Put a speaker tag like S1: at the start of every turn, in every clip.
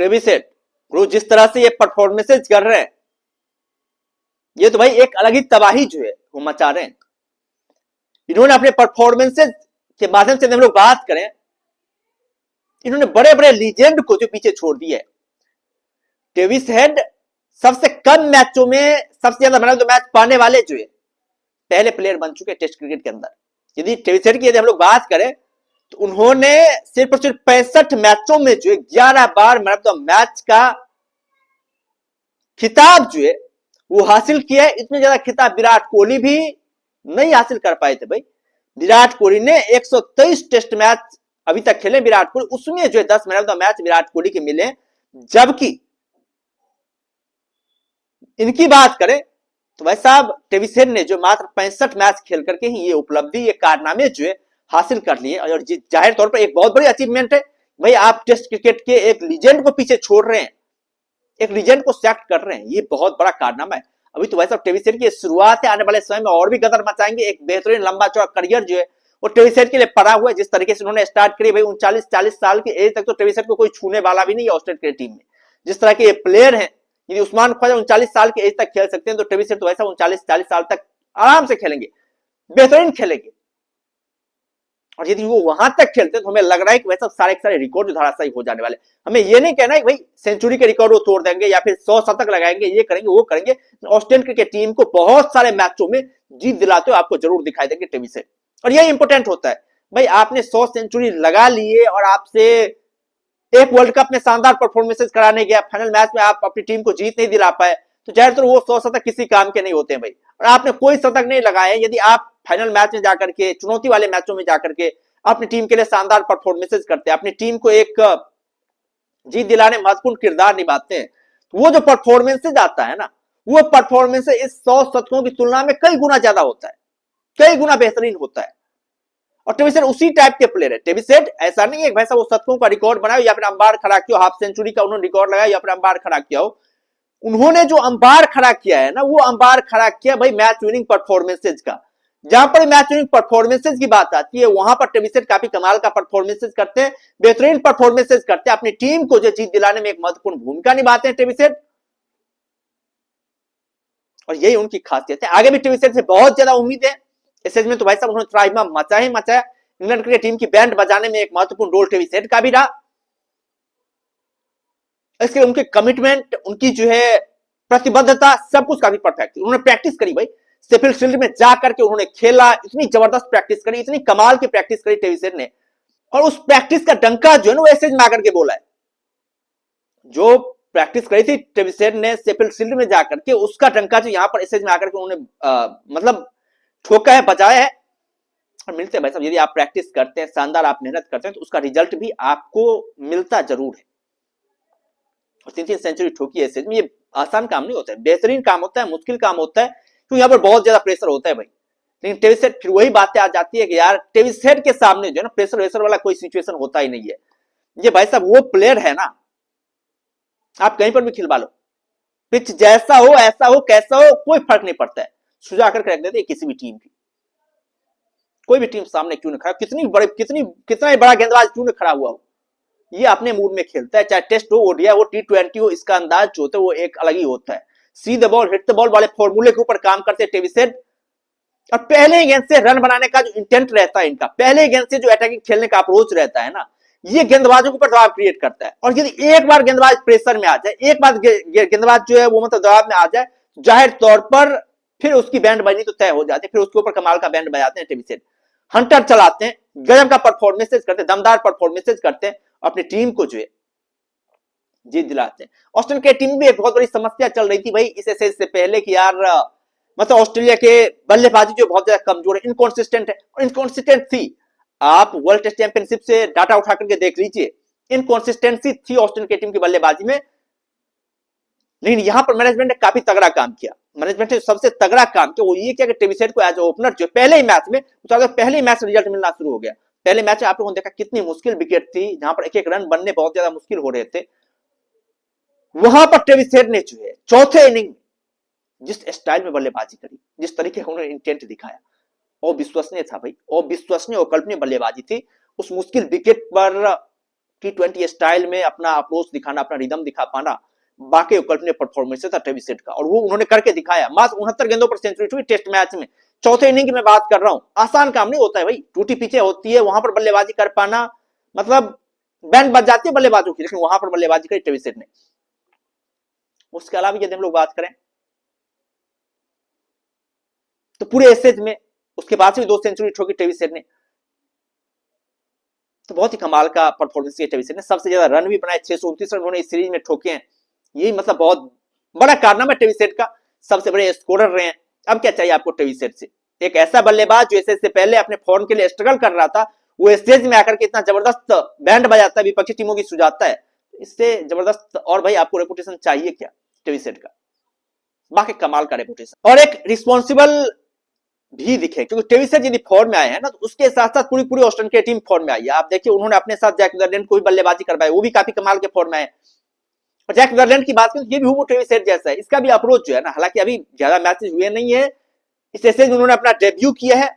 S1: Travis head वो जिस तरह से ये परफॉर्मेंसेज कर रहे हैं, ये तो भाई एक अलग ही तबाही जो है वो मचा रहे हैं। इन्होंने अपने परफॉर्मेंसेज के माध्यम से हम लोग बात करें, इन्होंने बड़े बड़े लीजेंड को जो पीछे छोड़ दिया है। ट्रेविस हेड सबसे कम मैचों में सबसे ज्यादा मैन ऑफ द मैच पाने वाले जो है पहले प्लेयर बन चुके टेस्ट क्रिकेट के अंदर। यदि ट्रेविस हेड की यदि हम लोग बात करें तो उन्होंने सिर्फ और सिर्फ 65 मैचों में जो है 11 बार मैन ऑफ द मैच का खिताब जो है वो हासिल किया है। इतने ज्यादा खिताब विराट कोहली भी नहीं हासिल कर पाए थे भाई। विराट कोहली ने 123 टेस्ट मैच अभी तक खेले विराट कोहली, उसमें जो है 10 man of the match Virat Kohli के मिले। जबकि इनकी बात करें तो भाई साहब ट्रेविस हेड ने जो मात्र 65 मैच खेल करके ही ये उपलब्धि, ये कारनामे जो है हासिल कर लिए, और जाहिर तौर पर एक बहुत बड़ी अचीवमेंट है भाई। आप टेस्ट क्रिकेट के एक लीजेंड को पीछे छोड़ रहे हैं, एक लीजेंड को सेलेक्ट कर रहे हैं, ये बहुत बड़ा कारनामा है। अभी तो भाई साहब ट्रेविस हेड की शुरुआत है, आने वाले समय में और भी कदर मचाएंगे। एक बेहतरीन लंबा चौड़ा करियर जो है वो ट्रेविस हेड के लिए पड़ा हुआ है। जिस तरीके से उन्होंने स्टार्ट करी भाई 39-40 साल की एज तक तो ट्रेविस हेड को कोई छूने वाला भी नहीं है ऑस्ट्रेलिया की टीम में। जिस तरह के ये प्लेयर हैं, यदि उस्मान ख्वाजा 39 साल की एज तक खेल सकते हैं तो ट्रेविस हेड तो वैसा 39-40 साल तक आराम से खेलेंगे, बेहतरीन खेलेंगे। और यदि वो वहां तक खेलते हैं तो हमें लग रहा है कि वैसा सारे रिकॉर्ड जो धराशायी हो जाने वाले। हमें ये नहीं कहना है भाई सेंचुरी के रिकॉर्ड वो तोड़ देंगे या फिर 100 शतक लगाएंगे, ये करेंगे वो करेंगे। ऑस्ट्रेलियन क्रिकेट टीम को बहुत सारे मैचों में जीत दिलाते हुए आपको जरूर दिखाई देंगे ट्रेविस हेड। और यही इंपॉर्टेंट होता है भाई, आपने 100 सेंचुरी लगा लिए और आपसे एक वर्ल्ड कप में शानदार परफॉर्मेंसेस कराने गया, फाइनल मैच में आप अपनी टीम को जीत नहीं दिला पाए, तो जाहिर तौर वो 100 शतक किसी काम के नहीं होते हैं भाई। और आपने कोई शतक नहीं लगाए, यदि आप फाइनल मैच में जाकर के, चुनौती वाले मैचों में जाकर के अपनी टीम के लिए शानदार परफॉर्मेंसेस करते हैं, अपनी टीम को एक जीत दिलाने महत्वपूर्ण किरदार निभाते हैं, वो जो परफॉर्मेंसेज आता है ना, वो परफॉर्मेंस इस 100 शतकों की तुलना में कई गुना ज्यादा होता है, कई गुना बेहतरीन होता है। और ट्रेविस हेड उसी टाइप के प्लेयर है। ट्रेविस हेड ऐसा नहीं है भाई साहब वो शतकों का रिकॉर्ड बनाया या फिर अंबार खड़ा किया, हाफ सेंचुरी का उन्होंने रिकॉर्ड लगाया या फिर अंबार खड़ा किया हो। उन्होंने जो अंबार खड़ा किया है ना, वो अंबार खड़ा किया भाई मैच विनिंग परफॉर्मेंसेज का। जहां पर मैच विनिंग परफॉर्मेंसेज की बात आती है वहां पर ट्रेविस हेड काफी कमाल का परफॉर्मेंसेज करते हैं, बेहतरीन परफॉर्मेंसेज करते हैं, अपनी टीम को जो जीत दिलाने में एक महत्वपूर्ण भूमिका निभाते हैं ट्रेविस हेड। और यही उनकी खासियत है। आगे भी ट्रेविस हेड से बहुत ज्यादा उम्मीद है। इस में तो भाई साहब उन्होंने त्राहिमाम मचा ही मचाया। इंग्लैंड क्रिकेट टीम की बैंड बजाने में एक महत्वपूर्ण रोल ट्रेविस हेड का भी रहा। इसके उनके कमिटमेंट, उनकी जो है प्रतिबद्धता, सब कुछ काफी परफेक्ट थी। उन्होंने प्रैक्टिस करी भाई, शेफील्ड शील्ड में जाकर के उन्होंने खेला, इतनी जबरदस्त प्रैक्टिस करी, इतनी कमाल की प्रैक्टिस करी ट्रेविस हेड ने। और उस प्रैक्टिस का डंका जो है ना वो एसएज में आकर के बोला है। जो प्रैक्टिस करी थी ट्रेविस हेड ने शेफील्ड शील्ड में जाकर के, उसका डंका जो यहां पर एसएज में आकर के उन्होंने मतलब ठोका है, बजाया है। और मिलते हैं भाई साहब, यदि आप प्रैक्टिस करते हैं, शानदार आप मेहनत करते हैं, तो उसका रिजल्ट भी आपको मिलता जरूर है। और 3 सेंचुरी ठोकी है एसएज में, ये आसान काम नहीं होता है, बेहतरीन काम होता है, मुश्किल काम होता है, क्योंकि यहाँ पर बहुत ज्यादा प्रेशर होता है भाई। लेकिन ट्रेविस हेड, फिर वही बातें आ जाती है कि यार ट्रेविस हेड के सामने जो है ना प्रेशर वेशर वाला कोई सिचुएशन होता ही नहीं है। ये भाई साहब वो प्लेयर है ना, आप कहीं पर भी खिलवा लो, पिच जैसा हो, ऐसा हो, कैसा हो, कोई फर्क नहीं पड़ता है, सुझा करके रख देते हैं किसी भी टीम की। कोई भी टीम सामने क्यों नहीं खड़ा, कितना ही बड़ा गेंदबाज क्यों नहीं खड़ा हुआ हो, ये अपने मूड में खेलता है। चाहे टेस्ट हो, ओडीआई हो, टी20 हो, इसका अंदाज जो होता है वो एक अलग ही होता है। See the ball, hit the ball वाले फॉर्मूले के ऊपर काम करते हैं ट्रेविस हेड। और पहले ही गेंद से रन बनाने का जो इंटेंट रहता है इनका, पहले ही गेंद से जो अटैकिंग खेलने का अप्रोच रहता है ना, ये गेंदबाजों के ऊपर दबाव क्रिएट करता है। और यदि एक बार गेंदबाज प्रेशर में आ जाए, एक बार गेंदबाज जो है वो मतलब दबाव में आ जाए, जाहिर तौर पर फिर उसकी बैंडबाजी तो तय हो जाती है, फिर उसके ऊपर कमाल का बैंड बजाते हैं ट्रेविस हेड। हंटर चलाते हैं, गजब का परफॉर्मेंसेज करते हैं, दमदार परफॉर्मेंसेज करते हैं, अपनी टीम को जो है जीत दिलाते हैं। ऑस्ट्रेलिया की टीम में एक बहुत बड़ी समस्या चल रही थी भाई इस एसएज से पहले कि यार मतलब ऑस्ट्रेलिया के बल्लेबाजी जो बहुत ज्यादा कमजोर है, इनकॉन्सिस्टेंट है, और इनकॉन्सिस्टेंट थी। आप वर्ल्ड टेस्ट चैंपियनशिप से डाटा उठा करके देख लीजिए, इनकॉन्सिस्टेंसी थी ऑस्ट्रेलिया की टीम की बल्लेबाजी में। लेकिन यहां पर मैनेजमेंट ने काफी तगड़ा काम किया। मैनेजमेंट ने सबसे तगड़ा काम किया वो ये किया कि ट्रेविस हेड को एज ओपनर जो पहले ही मैच में, पहले ही मैच रिजल्ट मिलना शुरू हो गया। पहले मैच में आप लोगों ने देखा कितनी मुश्किल विकेट थी, जहां पर एक एक रन बनने बहुत ज्यादा मुश्किल हो रहे थे। वहां पर ट्रेविस हेड ने जो है चौथे इनिंग जिस स्टाइल में बल्लेबाजी करी, जिस तरीके का उन्होंने इंटेंट दिखाया, और विश्वसनीय था भाई, और विश्वसनीय और कल्पनीय बल्लेबाजी थी। उस मुश्किल विकेट पर T20 स्टाइल में अपना अप्रोच दिखाना, अपना रिदम दिखा पाना बाकी कल्पनीय परफॉर्मेंस था ट्रेविस हेड का, और वो उन्होंने करके दिखाया। मात्र 69 गेंदों पर सेंचुरी हुई टेस्ट मैच में, चौथे इनिंग की मैं बात कर रहा हूं। आसान काम नहीं होता है भाई, टूटी पिचे होती है, वहां पर बल्लेबाजी कर पाना, मतलब बैंड बज जाती है बल्लेबाजों की, लेकिन वहां पर बल्लेबाजी करी ट्रेविस हेड ने। उसके अलावा यदि हम लोग बात करें तो पूरे एसेज में उसके बाद से भी 2 सेंचुरी ठोकी ट्रेविस हेड ने, तो बहुत ही कमाल का परफॉर्मेंस किया ट्रेविस हेड ने। सबसे ज्यादा रन भी बनाए, 629 रन उन्होंने इस सीरीज में ठोके हैं, यही मतलब बहुत बड़ा कारनामा ट्रेविस हेड का, सबसे बड़े स्कोरर रहे हैं। अब क्या चाहिए आपको ट्रेविस हेड से? एक ऐसा बल्लेबाज जो इससे पहले अपने फॉर्म के लिए स्ट्रगल कर रहा था, वो स्टेज में आकर के इतना जबरदस्त बैंड बजाता है, विपक्षी टीमों की सुझाता है, इससे जबरदस्त और भाई आपको रेपुटेशन चाहिए क्या ट्रेविस हेड का? बाकी कमाल का रेपुटेशन, और एक रिस्पॉन्सिबल भी दिखे, क्योंकि ट्रेविस हेड यदि फॉर्म में आए हैं ना, तो उसके साथ साथ पूरी पूरी ऑस्ट्रेलियन की टीम फॉर्म में आई है। आप देखिए उन्होंने अपने साथ जैक नीदरलैंड को भी बल्लेबाजी करवाई, वो भी काफी कमाल के फॉर्म में आए। और जैक नीदरलैंड की बात करें तो ये भी वो ट्रेविस हेड जैसा है, इसका भी अप्रोच जो है ना, हालांकि अभी ज्यादा मैचेस हुए नहीं है, इस स्टेज में उन्होंने अपना डेब्यू किया है,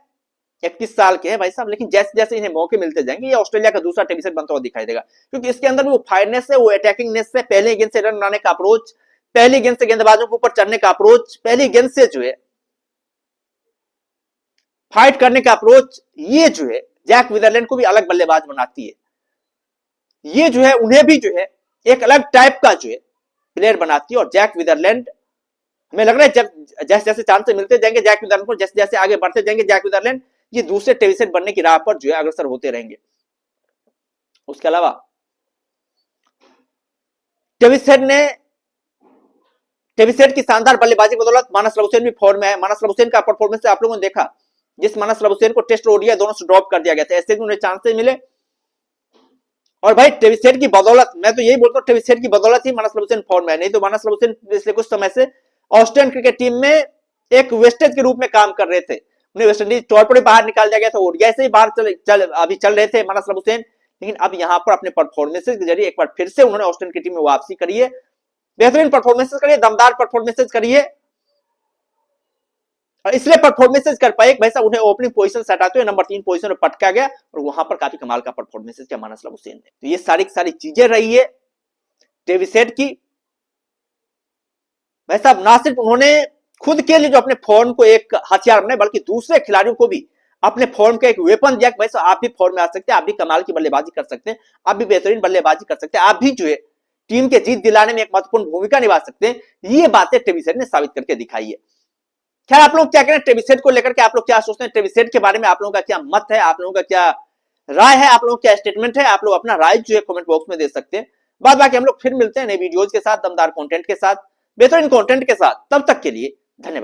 S1: 31 साल के हैं भाई साहब, लेकिन जैसे जैसे इन्हें मौके मिलते जाएंगे ये ऑस्ट्रेलिया का दूसरा ट्रेविस हेड बनता हुआ दिखाई देगा, क्योंकि इसके अंदर भी वो फायरनेस है, वो अटैकिंगनेस है, पहले गेंद से रन बनाने का अप्रोच, पहली गेंद से गेंदबाजों के ऊपर चढ़ने का अप्रोच, पहली गेंद से जो है फाइट करने का अप्रोच, ये जो है जैक नीदरलैंड को भी अलग बल्लेबाज बनाती है, ये जो है उन्हें भी जो है एक अलग टाइप का जो है प्लेयर बनाती है। और जैक नीदरलैंड, हमें लग रहा है जब जैसे जैसे चांस मिलते जाएंगे जैक नीदरलैंड को, जैसे जैसे आगे बढ़ते जाएंगे जैक नीदरलैंड, ये दूसरे ट्रेविस हेड बनने की राह पर जो है अग्रसर होते रहेंगे। उसके अलावा ट्रेविस हेड की शानदार बल्लेबाजी बदौलत मानस लबुशेन भी फॉर्म में है। मानस लबुशेन का परफॉर्मेंस आप लोगों ने देखा, जिस मानस लबुशेन को टेस्ट ओडीआई दोनों से ड्रॉप कर दिया गया था, ऐसे भी उन्हें चांसेस मिले। और भाई ट्रेविस हेड की बदौलत, मैं तो यही बोलता हूं ट्रेविस हेड की बदौलत ही मानस लबुशेन फॉर्म में है, नहीं तो मानस लबुशेन पिछले कुछ समय से ऑस्ट्रेलियन क्रिकेट टीम में एक वेस्टेज के रूप में काम कर रहे थे, उन्हें वेस्टइंडीज तौर पर बाहर निकाल दिया गया था, ओडीआई से ही बाहर अभी चल रहे थे मानस लबुशेन, लेकिन अब यहां पर अपने परफॉर्मेंसेस के जरिए एक बार फिर से उन्होंने ऑस्ट्रेलियन की टीम में वापसी करी है, बेहतरीन परफॉर्मेंसेस करिए, दमदार परफॉर्मेंसेस करिए, और इसलिए परफॉर्मेंसेस कर पाए भाई साहब, उन्हें ओपनिंग पोजीशन से हटाते हुए नंबर 3 पोजीशन में पटका गया, और वहां पर काफी कमाल का परफॉर्मेंसेस किया मानस लबुशेन ने। तो ये सारी चीजें रही है ट्रेविस हेड की। भाई साहब ना सिर्फ उन्होंने खुद के लिए जो अपने फॉर्म को एक हथियार बनाए, बल्कि दूसरे खिलाड़ियों को भी अपने फॉर्म का एक वेपन दिया, भाई साहब आप भी फॉर्म में आ सकते हैं, आप भी कमाल की बल्लेबाजी कर सकते हैं, आप भी बेहतरीन बल्लेबाजी कर सकते हैं, आप भी जो है टीम के जीत दिलाने में एक महत्वपूर्ण भूमिका निभा सकते हैं। ये बातें ट्रेविस हेड ने साबित करके दिखाई है। खैर आप लोग क्या करें ट्रेविस हेड को लेकर के, आप लोग क्या सोचते हैं ट्रेविस हेड के बारे में, आप लोगों का क्या मत है, आप लोगों का क्या राय है, आप लोगों का क्या स्टेटमेंट है, आप लोग अपना राय जो है कमेंट बॉक्स में दे सकते हैं। बाद बाकी हम लोग फिर मिलते हैं नए वीडियोज के साथ, दमदार कंटेंट के साथ, बेहतरीन कंटेंट के साथ, तब तक के लिए धन्यवाद।